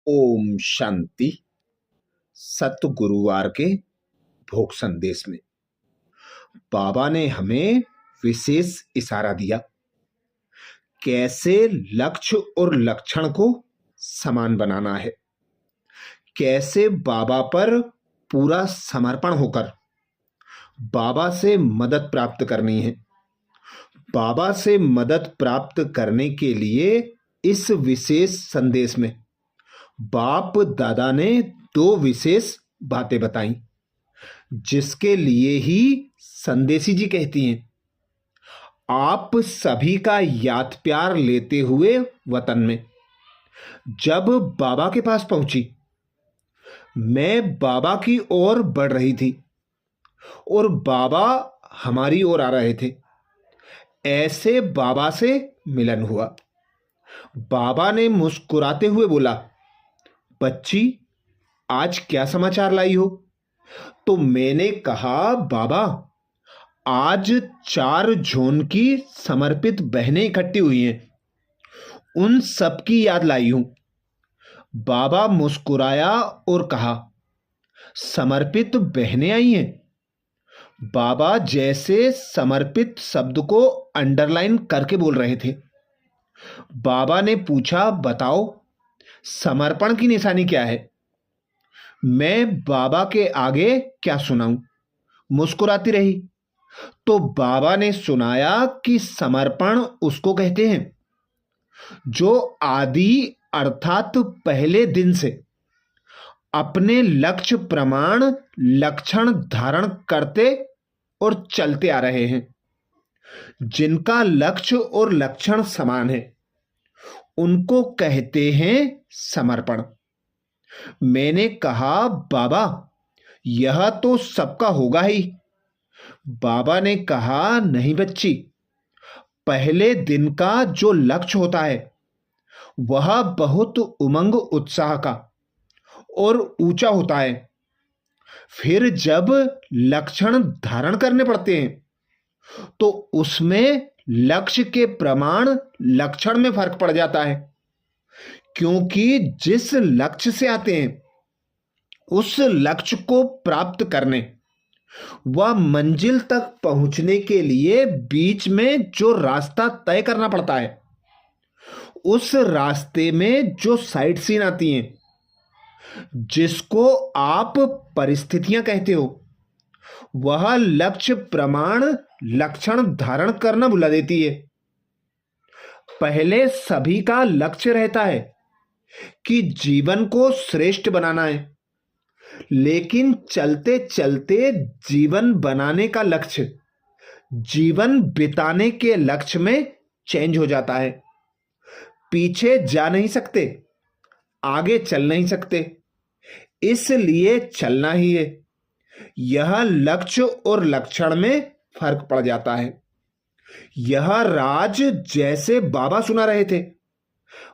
ओम शांति। सतगुरुवार के भोग संदेश में बाबा ने हमें विशेष इशारा दिया, कैसे लक्ष्य और लक्षण को समान बनाना है, कैसे बाबा पर पूरा समर्पण होकर बाबा से मदद प्राप्त करनी है। बाबा से मदद प्राप्त करने के लिए इस विशेष संदेश में बाप दादा ने दो विशेष बातें बताई, जिसके लिए ही संदेशी जी कहती हैं, आप सभी का याद प्यार लेते हुए वतन में जब बाबा के पास पहुंची, मैं बाबा की ओर बढ़ रही थी और बाबा हमारी ओर आ रहे थे। ऐसे बाबा से मिलन हुआ। बाबा ने मुस्कुराते हुए बोला, बच्ची आज क्या समाचार लाई हो? तो मैंने कहा, बाबा आज 4 जोन की समर्पित बहनें इकट्ठी हुई हैं, उन सब की याद लाई हूं। बाबा मुस्कुराया और कहा, समर्पित बहनें आई हैं? बाबा जैसे समर्पित शब्द को अंडरलाइन करके बोल रहे थे। बाबा ने पूछा, बताओ समर्पण की निशानी क्या है? मैं बाबा के आगे क्या सुनाऊं? मुस्कुराती रही। तो बाबा ने सुनाया कि समर्पण उसको कहते हैं जो आदि अर्थात पहले दिन से अपने लक्ष्य प्रमाण लक्षण धारण करते और चलते आ रहे हैं। जिनका लक्ष्य और लक्षण समान है उनको कहते हैं समर्पण। मैंने कहा, बाबा यह तो सबका होगा ही। बाबा ने कहा, नहीं बच्ची, पहले दिन का जो लक्ष्य होता है वह बहुत उमंग उत्साह का और ऊंचा होता है। फिर जब लक्षण धारण करने पड़ते हैं तो उसमें लक्ष्य के प्रमाण लक्षण में फर्क पड़ जाता है, क्योंकि जिस लक्ष्य से आते हैं उस लक्ष्य को प्राप्त करने व मंजिल तक पहुंचने के लिए बीच में जो रास्ता तय करना पड़ता है, उस रास्ते में जो साइड सीन आती हैं, जिसको आप परिस्थितियां कहते हो, वह लक्ष्य प्रमाण लक्षण धारण करना भुला देती है। पहले सभी का लक्ष्य रहता है कि जीवन को श्रेष्ठ बनाना है, लेकिन चलते चलते जीवन बनाने का लक्ष्य जीवन बिताने के लक्ष्य में चेंज हो जाता है। पीछे जा नहीं सकते, आगे चल नहीं सकते, इसलिए चलना ही है। यह लक्ष्य और लक्षण में फर्क पड़ जाता है। यह राज जैसे बाबा सुना रहे थे।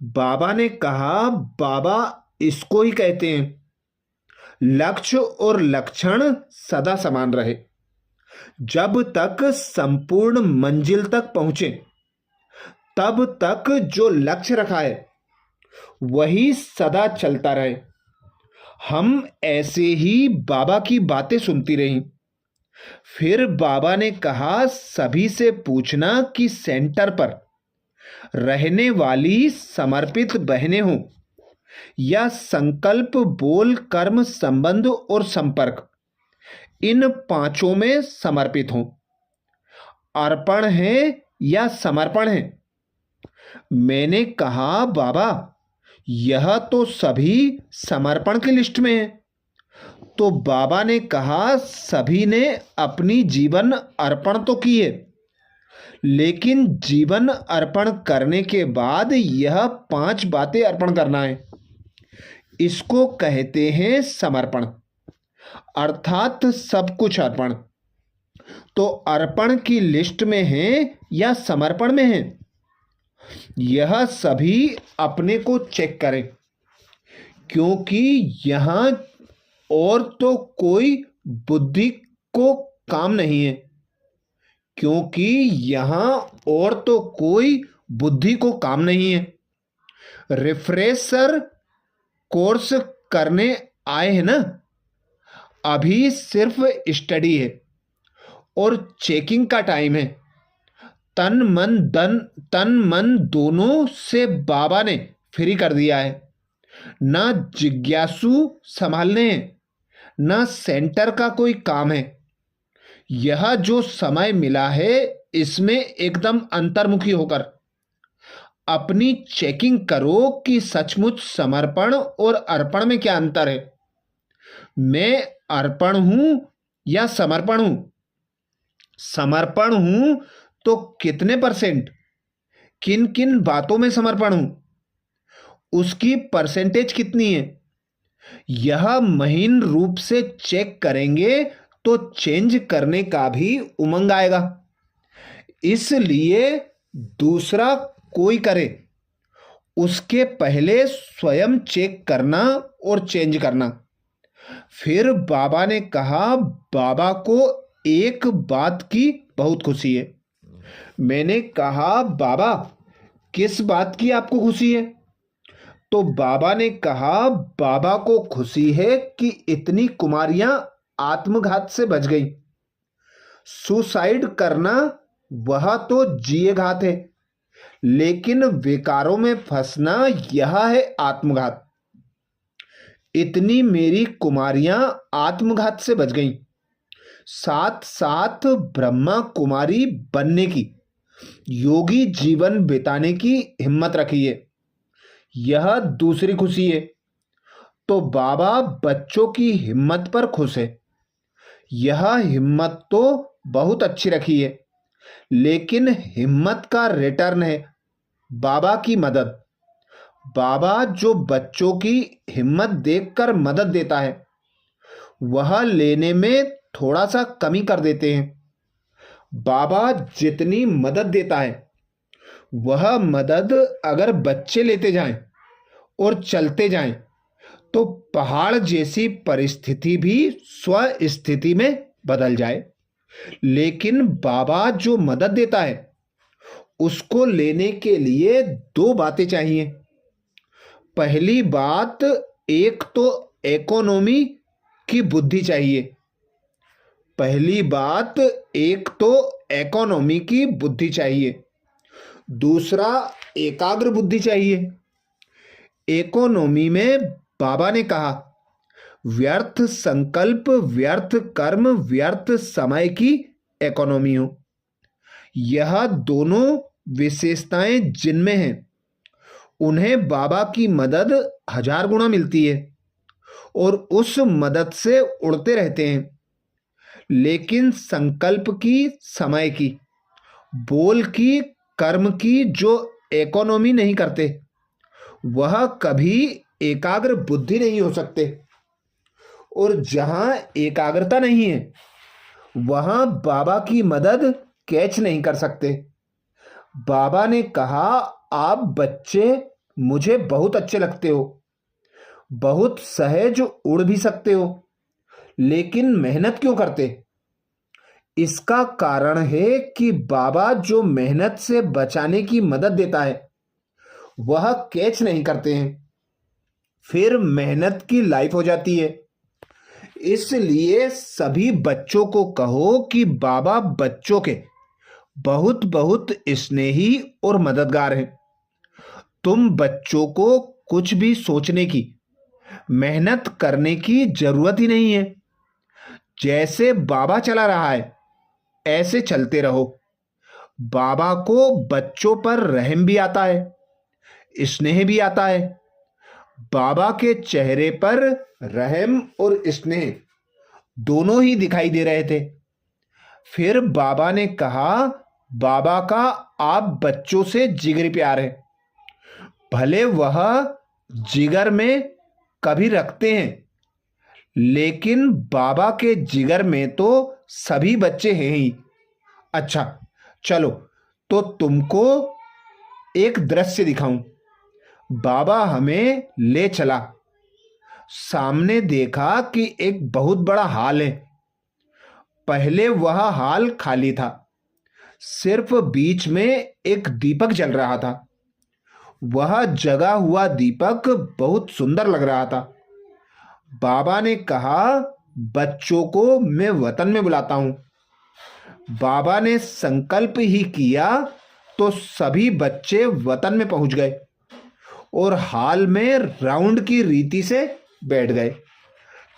बाबा ने कहा, बाबा इसको ही कहते हैं लक्ष्य और लक्षण सदा समान रहे। जब तक संपूर्ण मंजिल तक पहुंचे तब तक जो लक्ष्य रखा है वही सदा चलता रहे। हम ऐसे ही बाबा की बातें सुनती रहीं। फिर बाबा ने कहा, सभी से पूछना कि सेंटर पर रहने वाली समर्पित बहनें हों या संकल्प बोल कर्म संबंध और संपर्क, इन पांचों में समर्पित हों, अर्पण है या समर्पण है? मैंने कहा, बाबा यह तो सभी समर्पण की लिस्ट में है। तो बाबा ने कहा, सभी ने अपनी जीवन अर्पण तो की है, लेकिन जीवन अर्पण करने के बाद यह 5 बातें अर्पण करना है। इसको कहते हैं समर्पण, अर्थात सब कुछ अर्पण। तो अर्पण की लिस्ट में है या समर्पण में है? यह सभी अपने को चेक करें, क्योंकि यहां और तो कोई बुद्धि को काम नहीं है, क्योंकि यहां और तो कोई बुद्धि को काम नहीं है। रिफ्रेशर कोर्स करने आए हैं ना? अभी सिर्फ स्टडी है और चेकिंग का टाइम है। तन मन दोनों से बाबा ने फ्री कर दिया है। ना जिज्ञासु संभालने हैं, ना सेंटर का कोई काम है। यह जो समय मिला है, इसमें एकदम अंतर्मुखी होकर अपनी चेकिंग करो कि सचमुच समर्पण और अर्पण में क्या अंतर है। मैं अर्पण हूं या समर्पण हूं? समर्पण हूं तो कितने परसेंट, किन किन बातों में समर्पण हूं, उसकी परसेंटेज कितनी है? यह महीन रूप से चेक करेंगे तो चेंज करने का भी उमंग आएगा। इसलिए दूसरा कोई करे उसके पहले स्वयं चेक करना और चेंज करना। फिर बाबा ने कहा, बाबा को एक बात की बहुत खुशी है। मैंने कहा, बाबा किस बात की आपको खुशी है? तो बाबा ने कहा, बाबा को खुशी है कि इतनी कुमारियां आत्मघात से बच गई। सुसाइड करना वह तो जिए घात है, लेकिन विकारों में फंसना यह है आत्मघात। इतनी मेरी कुमारियां आत्मघात से बच गईं। साथ साथ ब्रह्मा कुमारी बनने की, योगी जीवन बिताने की हिम्मत रखी है। यह दूसरी खुशी है। तो बाबा बच्चों की हिम्मत पर खुश है। यह हिम्मत तो बहुत अच्छी रखी है, लेकिन हिम्मत का रिटर्न है बाबा की मदद। बाबा जो बच्चों की हिम्मत देखकर मदद देता है, वह लेने में थोड़ा सा कमी कर देते हैं। बाबा जितनी मदद देता है, वह मदद अगर बच्चे लेते जाएं और चलते जाएं तो पहाड़ जैसी परिस्थिति भी स्वस्थिति में बदल जाए। लेकिन बाबा जो मदद देता है, उसको लेने के लिए दो बातें चाहिए। पहली बात, एक तो इकोनॉमी की बुद्धि चाहिए। पहली बात, एक तो इकोनॉमी की बुद्धि चाहिए। दूसरा, एकाग्र बुद्धि चाहिए। इकोनॉमी में बाबा ने कहा, व्यर्थ संकल्प, व्यर्थ कर्म, व्यर्थ समय की इकोनॉमी हो। यह दोनों विशेषताएं जिनमें हैं, उन्हें बाबा की मदद 1000 गुना मिलती है और उस मदद से उड़ते रहते हैं। लेकिन संकल्प की, समय की, बोल की, कर्म की जो इकोनॉमी नहीं करते, वह कभी एकाग्र बुद्धि नहीं हो सकते। और जहां एकाग्रता नहीं है, वहां बाबा की मदद कैच नहीं कर सकते। बाबा ने कहा, आप बच्चे मुझे बहुत अच्छे लगते हो, बहुत सहज उड़ भी सकते हो, लेकिन मेहनत क्यों करते? इसका कारण है कि बाबा जो मेहनत से बचाने की मदद देता है, वह कैच नहीं करते हैं। फिर मेहनत की लाइफ हो जाती है। इसलिए सभी बच्चों को कहो कि बाबा बच्चों के बहुत बहुत स्नेही और मददगार हैं। तुम बच्चों को कुछ भी सोचने की, मेहनत करने की जरूरत ही नहीं है। जैसे बाबा चला रहा है, ऐसे चलते रहो। बाबा को बच्चों पर रहम भी आता है, स्नेह भी आता है। बाबा के चेहरे पर रहम और स्नेह दोनों ही दिखाई दे रहे थे। फिर बाबा ने कहा, बाबा का आप बच्चों से जिगरी प्यार है। भले वह जिगर में कभी रखते हैं, लेकिन बाबा के जिगर में तो सभी बच्चे हैं ही। अच्छा चलो, तो तुमको एक दृश्य दिखाऊं। बाबा हमें ले चला। सामने देखा कि एक बहुत बड़ा हॉल है। पहले वह हॉल खाली था, सिर्फ बीच में एक दीपक जल रहा था। वह जगा हुआ दीपक बहुत सुंदर लग रहा था। बाबा ने कहा, बच्चों को मैं वतन में बुलाता हूं। बाबा ने संकल्प ही किया तो सभी बच्चे वतन में पहुंच गए और हाल में राउंड की रीति से बैठ गए।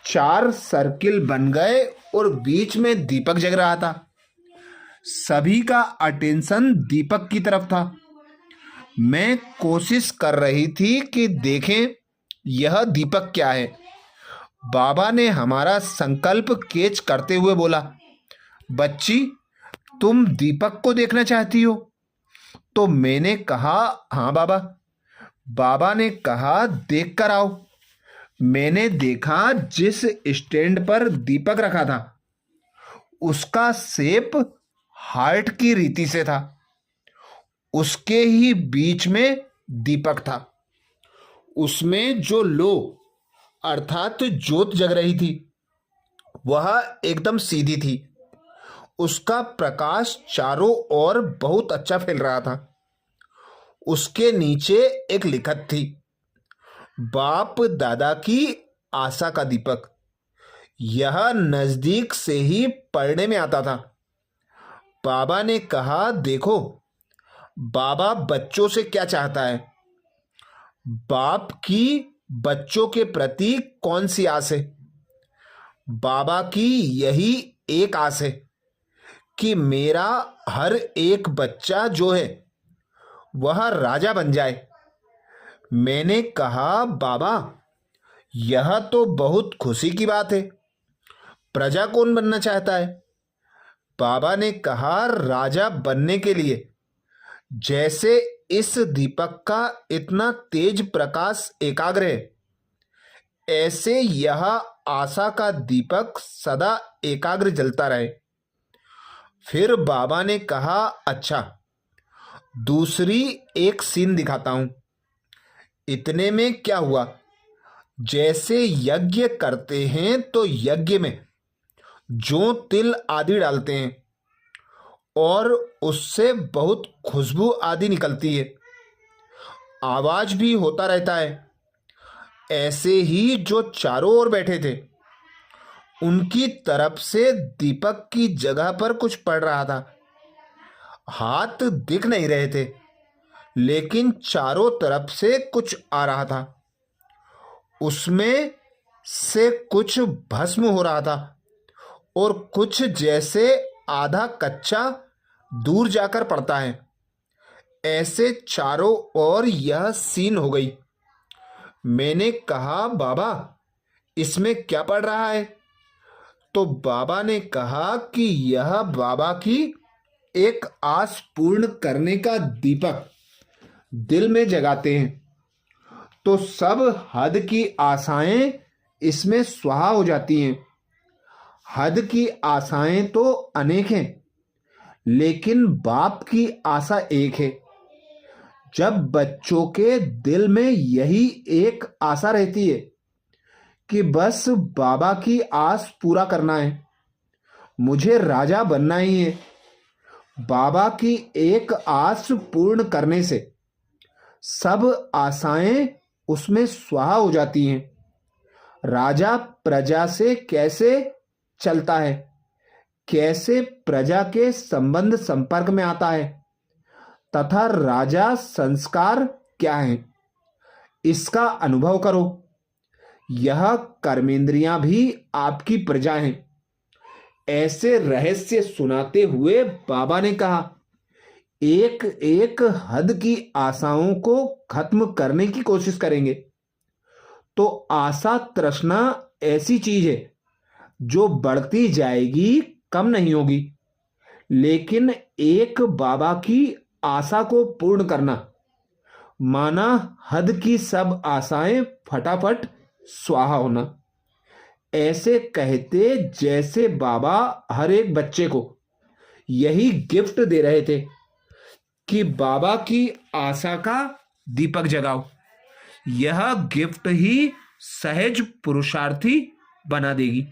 4 सर्किल बन गए और बीच में दीपक जग रहा था। सभी का अटेंशन दीपक की तरफ था। मैं कोशिश कर रही थी कि देखें यह दीपक क्या है। बाबा ने हमारा संकल्प कैच करते हुए बोला, बच्ची, तुम दीपक को देखना चाहती हो? तो मैंने कहा, हाँ बाबा। बाबा ने कहा, देख कर आओ। मैंने देखा जिस स्टैंड पर दीपक रखा था उसका शेप हार्ट की रीति से था। उसके ही बीच में दीपक था। उसमें जो लो अर्थात ज्योत जग रही थी वह एकदम सीधी थी। उसका प्रकाश चारों ओर बहुत अच्छा फैल रहा था। उसके नीचे एक लिखत थी, बाप दादा की आशा का दीपक। यह नजदीक से ही पढ़ने में आता था। बाबा ने कहा, देखो बाबा बच्चों से क्या चाहता है। बाप की बच्चों के प्रति कौन सी आस है? बाबा की यही एक आस है कि मेरा हर एक बच्चा जो है वह राजा बन जाए। मैंने कहा, बाबा यह तो बहुत खुशी की बात है। प्रजा कौन बनना चाहता है? बाबा ने कहा, राजा बनने के लिए जैसे इस दीपक का इतना तेज प्रकाश एकाग्र है, ऐसे यह आशा का दीपक सदा एकाग्र जलता रहे। फिर बाबा ने कहा, अच्छा दूसरी एक सीन दिखाता हूं। इतने में क्या हुआ, जैसे यज्ञ करते हैं तो यज्ञ में जौ तिल आदि डालते हैं और उससे बहुत खुशबू आदि निकलती है, आवाज भी होता रहता है। ऐसे ही जो चारों ओर बैठे थे उनकी तरफ से दीपक की जगह पर कुछ पड़ रहा था। हाथ दिख नहीं रहे थे लेकिन चारों तरफ से कुछ आ रहा था। उसमें से कुछ भस्म हो रहा था और कुछ जैसे आधा कच्चा दूर जाकर पड़ता है। ऐसे चारों ओर यह सीन हो गई। मैंने कहा, बाबा इसमें क्या पड़ रहा है? तो बाबा ने कहा कि यह बाबा की एक आस पूर्ण करने का दीपक दिल में जगाते हैं तो सब हद की आशाएं इसमें स्वाहा हो जाती हैं। हद की आशाएं तो अनेक हैं लेकिन बाप की आशा एक है। जब बच्चों के दिल में यही एक आशा रहती है कि बस बाबा की आस पूरा करना है, मुझे राजा बनना ही है, बाबा की एक आस पूर्ण करने से सब आशाएं उसमें स्वाहा हो जाती हैं। राजा प्रजा से कैसे चलता है, कैसे प्रजा के संबंध संपर्क में आता है तथा राजा संस्कार क्या है, इसका अनुभव करो। यह कर्मेंद्रियां भी आपकी प्रजा हैं। ऐसे रहस्य सुनाते हुए बाबा ने कहा, एक एक हद की आशाओं को खत्म करने की कोशिश करेंगे तो आशा तृष्णा ऐसी चीज है जो बढ़ती जाएगी, कम नहीं होगी। लेकिन एक बाबा की आशा को पूर्ण करना माना हद की सब आशाएं फटाफट स्वाहा होना। ऐसे कहते जैसे बाबा हर एक बच्चे को यही गिफ्ट दे रहे थे कि बाबा की आशा का दीपक जगाओ। यह गिफ्ट ही सहज पुरुषार्थी बना देगी।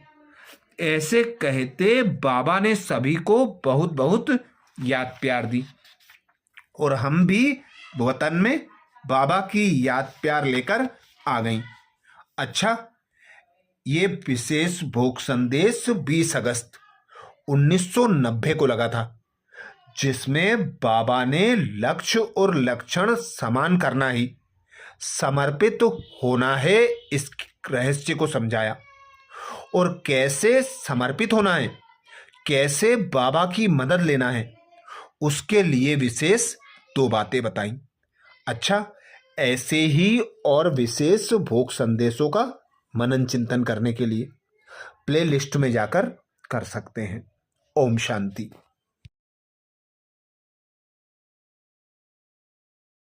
ऐसे कहते बाबा ने सभी को बहुत बहुत याद प्यार दी और हम भी वतन में बाबा की याद प्यार लेकर आ गईं। अच्छा, ये विशेष भोग संदेश 20 अगस्त 1990 को लगा था, जिसमें बाबा ने लक्ष्य और लक्षण समान करना ही समर्पित होना है इस रहस्य को समझाया। और कैसे समर्पित होना है, कैसे बाबा की मदद लेना है, उसके लिए विशेष 2 बातें बताई। अच्छा, ऐसे ही और विशेष भोग संदेशों का मनन चिंतन करने के लिए प्लेलिस्ट में जाकर कर सकते हैं। ओम शांति।